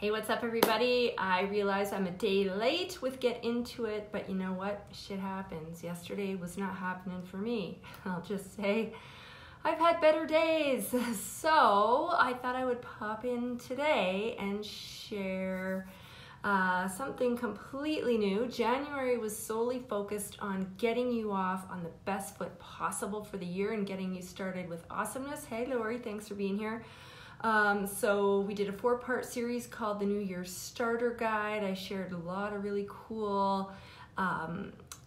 Hey, what's up, everybody? I realize I'm a day late with Get Into It, but you know what? Shit happens. Yesterday was not happening for me. I'll just say I've had better days. So I thought I would pop in today and share something completely new. January was solely focused on getting you off on the best foot possible for the year and getting you started with awesomeness. Hey, Lori, thanks for being here. So we did a 4-part series called the New Year Starter Guide. I shared a lot of really cool, I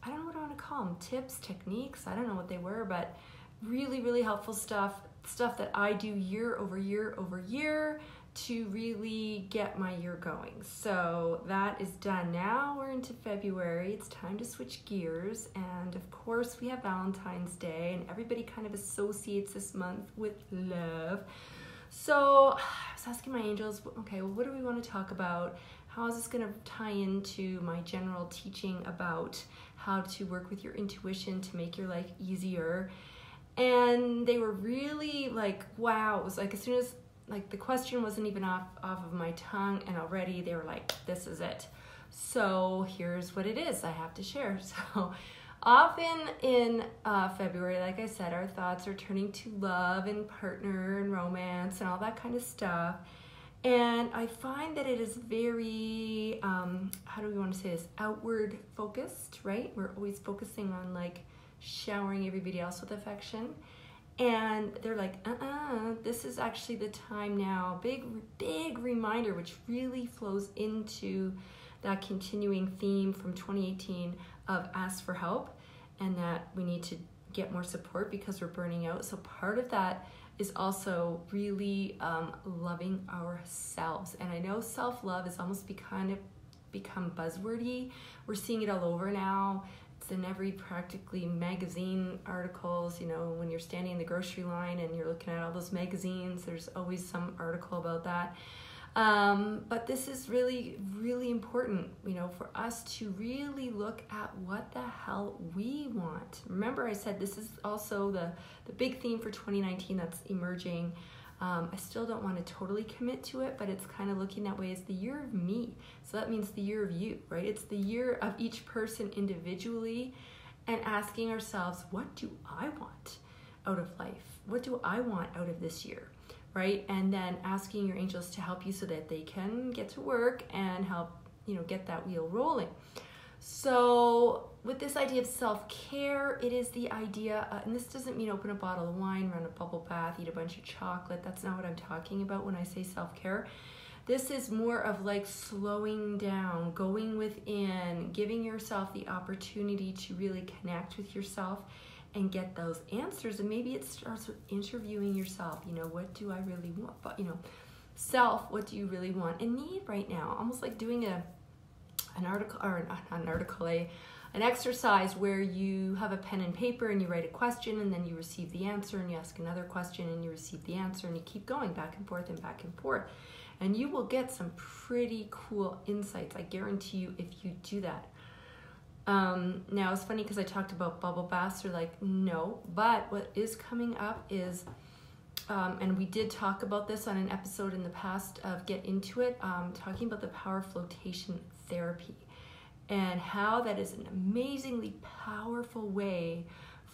don't know what I want to call them, tips, techniques, I don't know what they were, but really, really helpful stuff that I do year over year over year to really get my year going. So that is done. Now we're into February. It's time to switch gears. And of course we have Valentine's Day, and everybody kind of associates this month with love. So I was asking my angels, okay, well, what do we want to talk about? How is this going to tie into my general teaching about how to work with your intuition to make your life easier? And they were really like, wow. It was like as soon as like the question wasn't even off of my tongue, and already they were like, this is it. So here's what it is I have to share. So often in February, like I said, our thoughts are turning to love and partner and romance and all that kind of stuff. And I find that it is very, how do we want to say this, outward focused, right? We're always focusing on like showering everybody else with affection. And they're like, this is actually the time now. Big reminder, which really flows into that continuing theme from 2018 of ask for help, and that we need to get more support because we're burning out. So part of that is also really loving ourselves. And I know self-love has almost become buzzwordy. We're seeing it all over now. It's in every practically magazine articles. You know, when you're standing in the grocery line and you're looking at all those magazines, there's always some article about that. But this is really, really important, you know, for us to really look at what the hell we want. Remember, I said this is also the big theme for 2019 that's emerging. I still don't want to totally commit to it, but it's kind of looking that way as the year of me. So that means the year of you, right? It's the year of each person individually, and asking ourselves, what do I want out of life? What do I want out of this year? Right? And then asking your angels to help you so that they can get to work and help, you know, get that wheel rolling. So with this idea of self-care, it is the idea, and this doesn't mean open a bottle of wine, run a bubble bath, eat a bunch of chocolate. That's not what I'm talking about when I say self-care. This is more of like slowing down, going within, giving yourself the opportunity to really connect with yourself and get those answers. And maybe it starts with interviewing yourself. You know, what do I really want? But, you know, self, what do you really want and need right now? Almost like doing an exercise where you have a pen and paper and you write a question, and then you receive the answer, and you ask another question and you receive the answer, and you keep going back and forth and back and forth. And you will get some pretty cool insights, I guarantee you, if you do that. Now it's funny because I talked about bubble baths. They're like, no, but what is coming up is, and we did talk about this on an episode in the past of Get Into It, talking about the power of flotation therapy and how that is an amazingly powerful way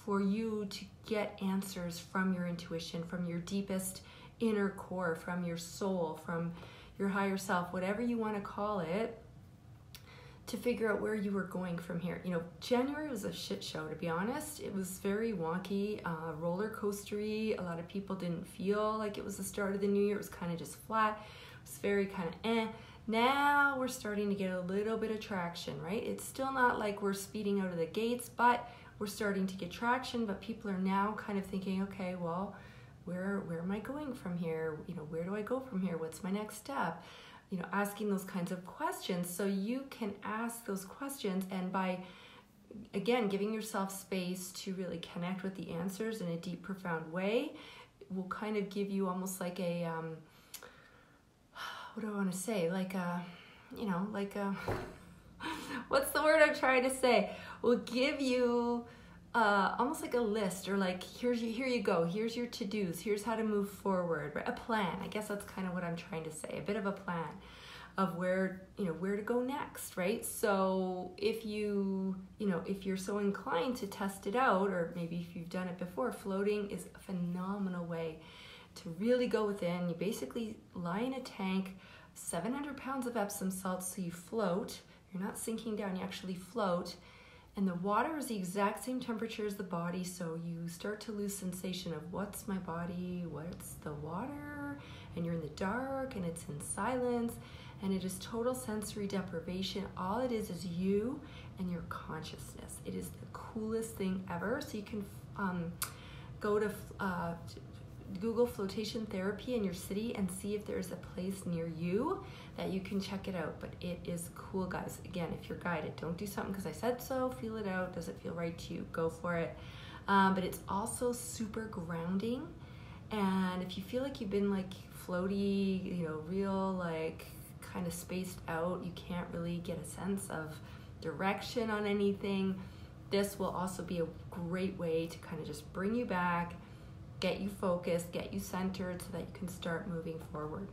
for you to get answers from your intuition, from your deepest inner core, from your soul, from your higher self, whatever you want to call it, to figure out where you were going from here. You know, January was a shit show, to be honest. It was very wonky, roller coastery. A lot of people didn't feel like it was the start of the new year. It was kind of just flat. It was very kind of eh. Now we're starting to get a little bit of traction, right? It's still not like we're speeding out of the gates, but we're starting to get traction. But people are now kind of thinking, okay, well, where am I going from here? You know, where do I go from here? What's my next step? You know, asking those kinds of questions. So you can ask those questions, and by, again, giving yourself space to really connect with the answers in a deep, profound way, will kind of give you almost like a, what do I want to say? Like a, you know, like a, what's the word I'm trying to say? Will give you almost like a list, or like, here you go, here's your to-dos, here's how to move forward, right? A plan. I guess that's kind of what I'm trying to say, a bit of a plan of where to go next, right? So if if you're so inclined to test it out, or maybe if you've done it before, floating is a phenomenal way to really go within. You basically lie in a tank, 700 pounds of Epsom salts, so you float. You're not sinking down, you actually float. And the water is the exact same temperature as the body, so you start to lose sensation of what's my body, what's the water, and you're in the dark, and it's in silence, and it is total sensory deprivation. All it is you and your consciousness. It is the coolest thing ever. So you can go to Google flotation therapy in your city and see if there's a place near you that you can check it out. But it is cool, guys. Again, if you're guided, don't do something because I said so. Feel it out. Does it feel right to you? Go for it. But it's also super grounding. And if you feel like you've been like floaty, real like kind of spaced out, you can't really get a sense of direction on anything, this will also be a great way to kind of just bring you back, get you focused, get you centered so that you can start moving forward.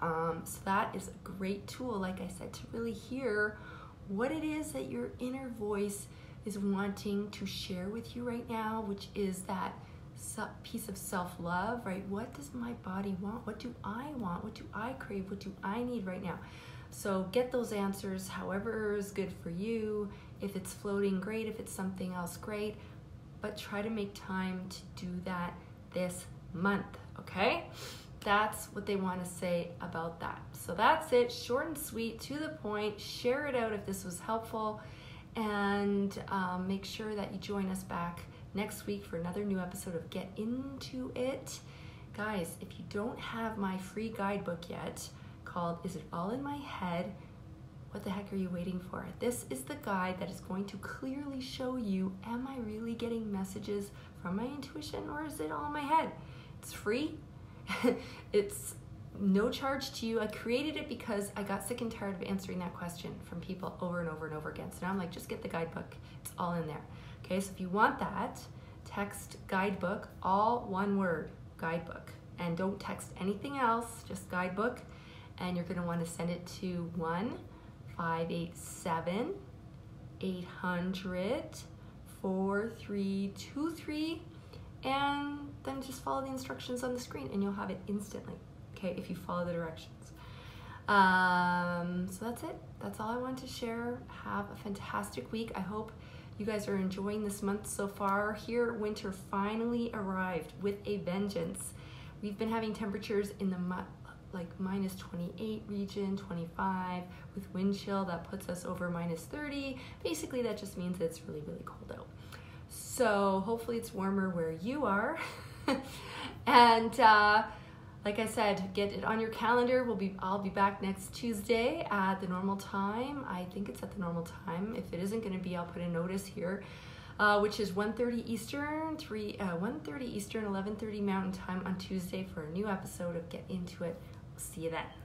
So that is a great tool, like I said, to really hear what it is that your inner voice is wanting to share with you right now, which is that piece of self-love, right? What does my body want? What do I want? What do I crave? What do I need right now? So get those answers however is good for you. If it's floating, great. If it's something else, great. But try to make time to do that this month, okay? That's what they want to say about that. So that's it, short and sweet, to the point. Share it out if this was helpful, and make sure that you join us back next week for another new episode of Get Into It. Guys, if you don't have my free guidebook yet, called Is It All in My Head? What the heck are you waiting for? This is the guide that is going to clearly show you, am I really getting messages from my intuition, or is it all in my head? It's free. It's no charge to you. I created it because I got sick and tired of answering that question from people over and over and over again. So now I'm like, just get the guidebook. It's all in there. Okay, so if you want that, text guidebook, all one word, guidebook. And don't text anything else, just guidebook. And you're gonna wanna send it to 1-587-800-4323, and then just follow the instructions on the screen and you'll have it instantly, okay, if you follow the directions. So that's it. That's all I want to share. Have a fantastic week. I hope you guys are enjoying this month so far. Here, winter finally arrived with a vengeance. We've been having temperatures in the like minus 28 region, 25, with wind chill that puts us over minus 30. Basically, that just means it's really, really cold out. So hopefully it's warmer where you are. And like I said, get it on your calendar. I'll be back next Tuesday at the normal time. I think it's at the normal time. If it isn't going to be, I'll put a notice here, which is 1:30 Eastern, 1:30 Eastern, 11:30 Mountain Time on Tuesday for a new episode of Get Into It. See you then.